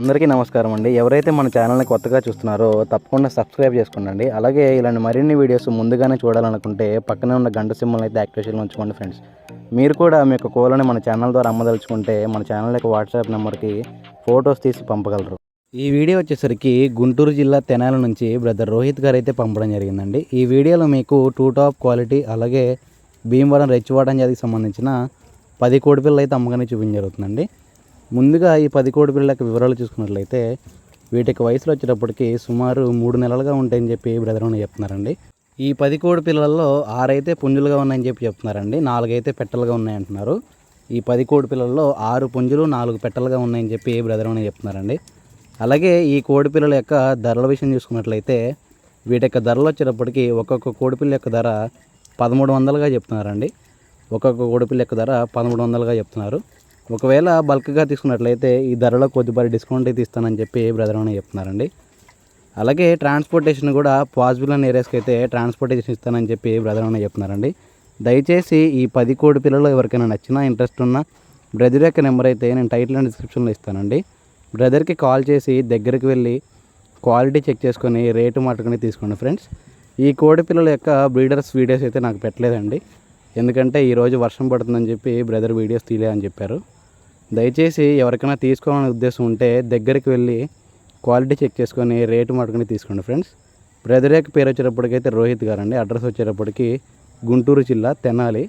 అందరికీ నమస్కారం అండి. ఎవరైతే మన ఛానల్ని కొత్తగా చూస్తున్నారో తప్పకుండా సబ్స్క్రైబ్ చేసుకోండి. అలాగే ఇలాంటి మరిన్ని వీడియోస్ ముందుగానే చూడాలనుకుంటే పక్కనే ఉన్న గంట సింబల్ని అయితే యాక్టివేషన్లో ఉంచుకోండి ఫ్రెండ్స్. మీరు కూడా మీ యొక్క కోళ్ళని మన ఛానల్ ద్వారా అమ్మదలుచుకుంటే మన ఛానల్ యొక్క వాట్సాప్ నెంబర్కి ఫొటోస్ తీసి పంపగలరు. ఈ వీడియో వచ్చేసరికి గుంటూరు జిల్లా తెనాలి నుంచి బ్రదర్ రోహిత్ గారు అయితే పంపడం జరిగిందండి. ఈ వీడియోలో మీకు టూ టాప్ క్వాలిటీ అలాగే భీమవరం రెచ్చివాడని జాతికి సంబంధించిన 10 కోడిపిల్లలు అయితే అమ్మగానే చూపించ జరుగుతుందండి. ముందుగా ఈ 10 కోడిపిల్లల వివరాలు చూసుకున్నట్లయితే వీటికి వయసులో వచ్చేటప్పటికి సుమారు 3 నెలలుగా ఉంటాయని చెప్పి బ్రదర్ అని చెప్తున్నారండి. ఈ 10 కోడిపిల్లల్లో 6 అయితే పుంజులుగా ఉన్నాయని చెప్పి చెప్తున్నారండి. 4 అయితే పెట్టలుగా ఉన్నాయంటున్నారు. ఈ 10 కోడిపిల్లల్లో 6 పుంజులు 4 పెట్టలుగా ఉన్నాయని చెప్పి బ్రదర్ అని చెప్తున్నారండి. అలాగే ఈ కోడిపిల్లల యొక్క ధరల విషయం చూసుకున్నట్లయితే వీటి యొక్క ధరలు వచ్చేటప్పటికి ఒక్కొక్క కోడిపిల్ల యొక్క ధర 1300గా చెప్తున్నారండి. ఒక్కొక్క కోడిపిల్ల యొక్క ధర 1300గా చెప్తున్నారు. ఒకవేళ బల్క్గా తీసుకున్నట్లయితే ఈ ధరలో కొద్దిపాటి డిస్కౌంట్ అయితే ఇస్తానని చెప్పి బ్రదర్ అని చెప్తున్నారండి. అలాగే ట్రాన్స్పోర్టేషన్ కూడా పాసిబుల్ అనే ఏరియాస్కి అయితే ట్రాన్స్పోర్టేషన్ ఇస్తానని చెప్పి బ్రదర్ అని చెప్తున్నారండి. దయచేసి ఈ 10 కోడిపిల్లలు ఎవరికైనా నచ్చినా ఇంట్రెస్ట్ ఉన్న బ్రదర్ యొక్క నెంబర్ అయితే నేను టైటిల్ అండ్ డిస్క్రిప్షన్లో ఇస్తానండి. బ్రదర్కి కాల్ చేసి దగ్గరికి వెళ్ళి క్వాలిటీ చెక్ చేసుకొని రేటు మాట్టుకొని తీసుకోండి ఫ్రెండ్స్. ఈ కోడిపిల్లల యొక్క బ్రీడర్స్ వీడియోస్ అయితే నాకు పెట్టలేదండి. ఎందుకంటే ఈరోజు వర్షం పడుతుందని చెప్పి బ్రదర్ వీడియోస్ తీయలేదని చెప్పారు. దయచేసి ఎవరికైనా తీసుకోవాలనే ఉద్దేశం ఉంటే దగ్గరికి వెళ్ళి క్వాలిటీ చెక్ చేసుకొని రేటు మాట్టుకొని తీసుకోండి ఫ్రెండ్స్. బ్రదర్ యొక్క పేరు వచ్చేటప్పటికైతే రోహిత్ గారు అండి. అడ్రస్ వచ్చేటప్పటికి గుంటూరు జిల్లా తెనాలి.